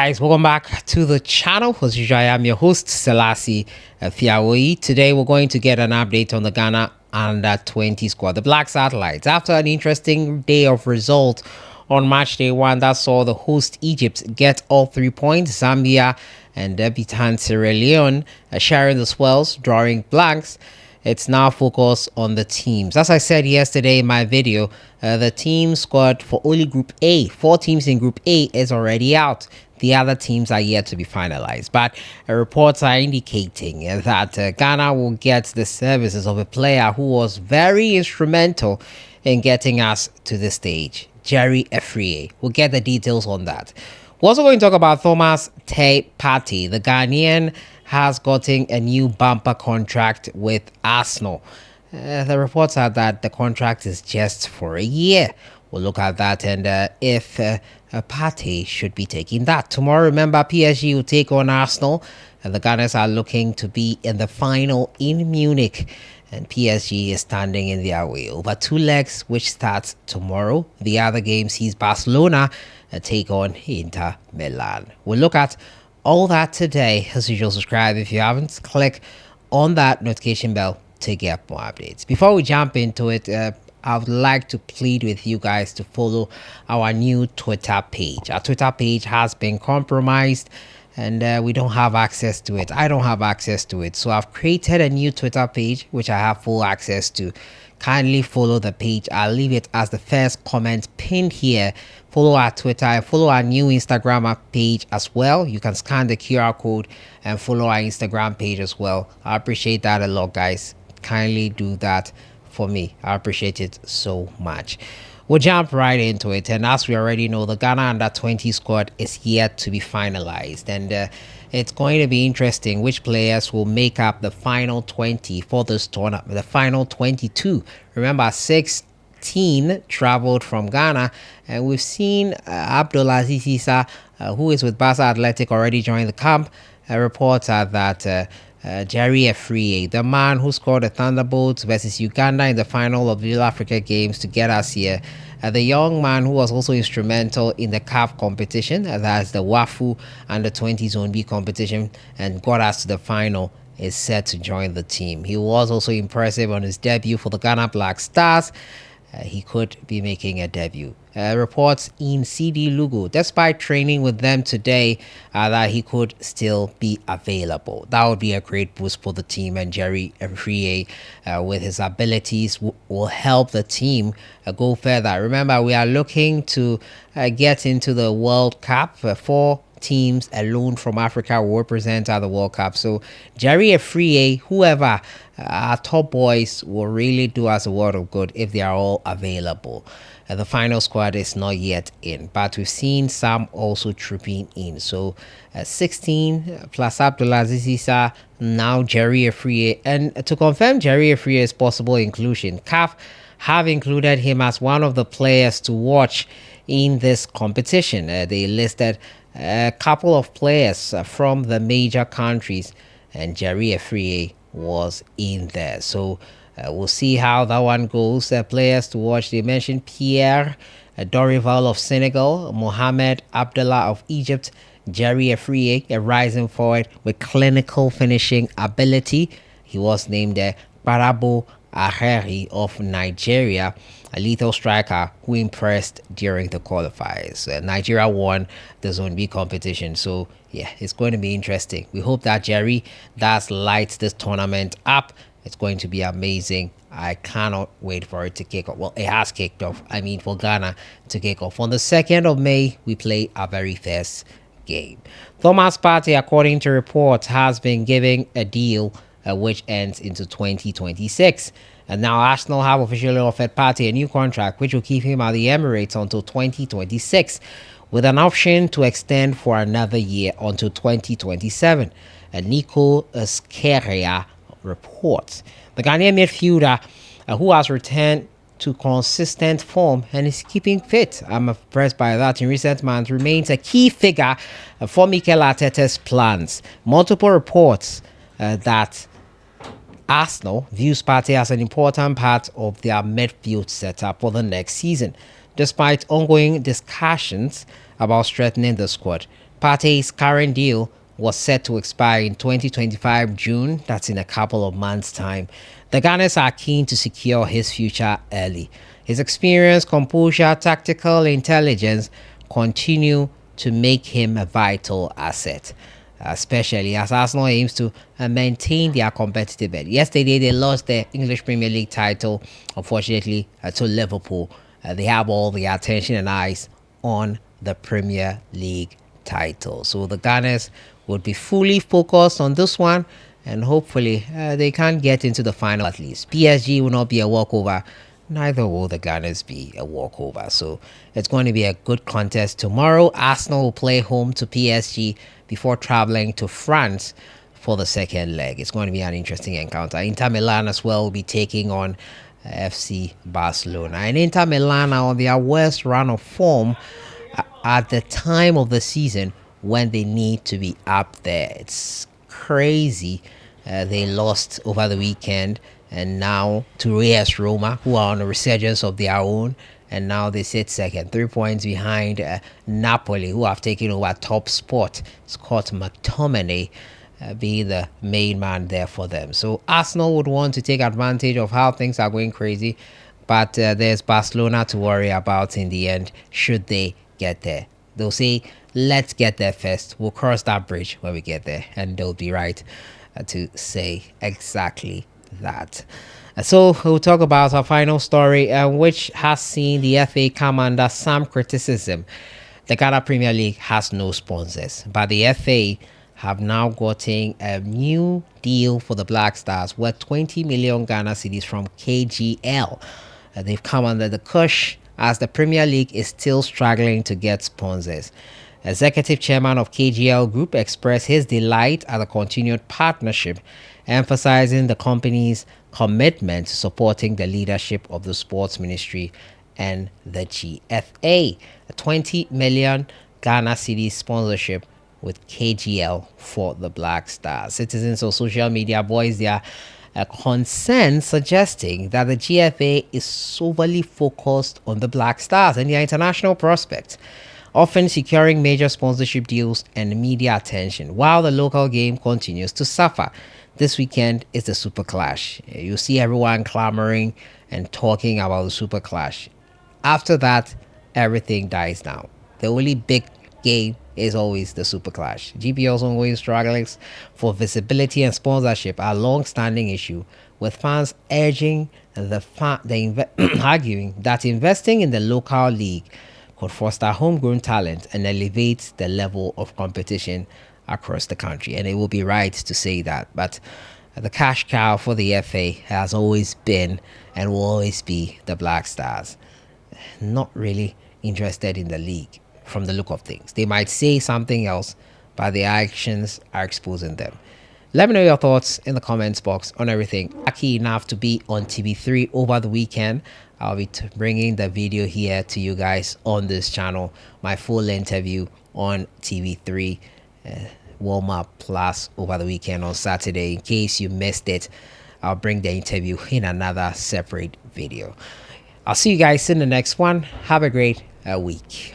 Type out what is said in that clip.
Guys, welcome back to the channel. As usual, I am your host, Sellssi AFRIYIE'S. Today, we're going to get an update on the Ghana Under-20 squad, the Black Sattellites. After an interesting day of results on match day 1 that saw the host Egypt get all 3 points, Zambia and debutant Sierra Leone sharing the spoils, drawing blanks. It's now focused on the teams. As I said yesterday in my video, the team squad for only Group A, 4 teams in Group A, is already out. The other teams are yet to be finalized. But reports are indicating that Ghana will get the services of a player who was very instrumental in getting us to this stage, AFRIYIE'S. We'll get the details on that. We're also going to talk about Thomas Partey. The Ghanaian has gotten a new bumper contract with Arsenal. The reports are that the contract is just for a year. We'll look at that and if Partey should be taking that. Tomorrow, remember, PSG will take on Arsenal. And the Gunners are looking to be in the final in Munich. And PSG is standing in their way. Over 2 legs, which starts tomorrow. The other game sees Barcelona take on Inter Milan. We'll look at all that today. As usual, subscribe if you haven't. Click on that notification bell to get more updates. Before we jump into it, I would like to plead with you guys to follow our new Twitter page. Our Twitter page has been compromised and we don't have access to it. I don't have access to it. So I've created a new Twitter page, which I have full access to. Kindly follow the page. I'll leave it as the first comment pinned here. Follow our Twitter and follow our new Instagram page as well. You can scan the QR code and follow our Instagram page as well. I appreciate that a lot, guys. Kindly do that for me. I appreciate it so much. We'll jump right into it. And as we already know, the Ghana Under-20 squad is yet to be finalized. And it's going to be interesting which players will make up the final 20 for this tournament, the final 22. Remember, 16 traveled from Ghana, and we've seen Abdulaziz Issa, who is with Barca Athletic, already joined the camp. Reports are that AFRIYIE'S, the man who scored the Thunderbolts versus Uganda in the final of the Villa Africa Games to get us here, the young man who was also instrumental in the CAF competition, that's the WAFU Under-20 Zone B competition, and got us to the final, is set to join the team. He was also impressive on his debut for the Ghana Black Stars. He could be making a debut. Reports in CD Lugo, despite training with them today, that he could still be available. That would be a great boost for the team, and AFRIYIE'S with his abilities will help the team go further. Remember, we are looking to get into the World Cup. 4 teams alone from Africa will represent the World Cup. So AFRIYIE'S, whoever, our top boys will really do us a world of good if they are all available. The final squad is not yet in, but we've seen some also trooping in. So 16 plus Abdulaziz Issa, now AFRIYIE'S. And to confirm AFRIYIE'S possible inclusion, CAF have included him as one of the players to watch in this competition. They listed a couple of players from the major countries, and AFRIYI'S was in there. So we'll see how that one goes. Players to watch, they mentioned Pierre Dorival of Senegal, Mohamed Abdallah of Egypt, AFRIYI'S, a rising forward with clinical finishing ability. He was named Parabo Aheri of Nigeria, a lethal striker who impressed during the qualifiers. Nigeria won the Zone B competition, so yeah, it's going to be interesting. We hope that Jerry does light this tournament up. It's going to be amazing. I cannot wait for it to kick off. Well, it has kicked off. I mean, for Ghana to kick off. On the 2nd of May, we play our very first game. Thomas Partey, according to reports, has been given a deal which ends into 2026. And now Arsenal have officially offered Partey a new contract, which will keep him at the Emirates until 2026, with an option to extend for another year until 2027. And Nico Skeria reports. The Ghanaian midfielder, who has returned to consistent form and is keeping fit, I'm impressed by that, in recent months, remains a key figure for Mikel Arteta's plans. Multiple reports that Arsenal views Partey as an important part of their midfield setup for the next season. Despite ongoing discussions about strengthening the squad, Partey's current deal was set to expire in 2025 June. That's in a couple of months' time. The Gunners are keen to secure his future early. His experience, composure, tactical intelligence continue to make him a vital asset, especially as Arsenal aims to maintain their competitive edge. Yesterday, they lost the English Premier League title, unfortunately, to Liverpool. They have all the attention and eyes on the Premier League title. So the Gunners would be fully focused on this one, and hopefully they can get into the final at least. PSG will not be a walkover. Neither will the Gunners be a walkover. So it's going to be a good contest tomorrow. Arsenal will play home to PSG before traveling to France for the second leg. It's going to be an interesting encounter. Inter Milan as well will be taking on FC Barcelona. And Inter Milan are on their worst run of form at the time of the season when they need to be up there. It's crazy. They lost over the weekend, and now to AS Roma, who are on a resurgence of their own, and now they sit second, 3 points behind Napoli, who have taken over top spot. Scott McTominay being the main man there for them. So Arsenal would want to take advantage of how things are going crazy, but there's Barcelona to worry about in the end should they get there. They'll say, let's get there first. We'll cross that bridge when we get there. And they'll be right to say exactly that. So we'll talk about our final story, which has seen the FA come under some criticism. The Ghana Premier League has no sponsors, but the FA have now gotten a new deal for the Black Stars worth 20 million Ghana cedis from KGL. They've come under the cush as the Premier League is still struggling to get sponsors. Executive Chairman of KGL Group expressed his delight at the continued partnership, emphasizing the company's commitment to supporting the leadership of the Sports Ministry and the GFA. A 20 million Ghana cedis sponsorship with KGL for the Black Stars. Citizens on social media voiced their concern, suggesting that the GFA is overly focused on the Black Stars and their international prospects, often securing major sponsorship deals and media attention, while the local game continues to suffer. This weekend is the Super Clash. You see everyone clamoring and talking about the Super Clash. After that, everything dies down. The only big game is always the Super Clash. GPL's ongoing struggles for visibility and sponsorship are a long-standing issue, with fans urging arguing that investing in the local league could foster homegrown talent and elevate the level of competition across the country. And it will be right to say that. But the cash cow for the FA has always been and will always be the Black Stars. Not really interested in the league from the look of things. They might say something else, but their actions are exposing them. Let me know your thoughts in the comments box on everything. Lucky enough to be on TV3 over the weekend. I'll be bringing the video here to you guys on this channel. My full interview on TV3 warm-up plus over the weekend on Saturday. In case you missed it, I'll bring the interview in another separate video. I'll see you guys in the next one. Have a great week.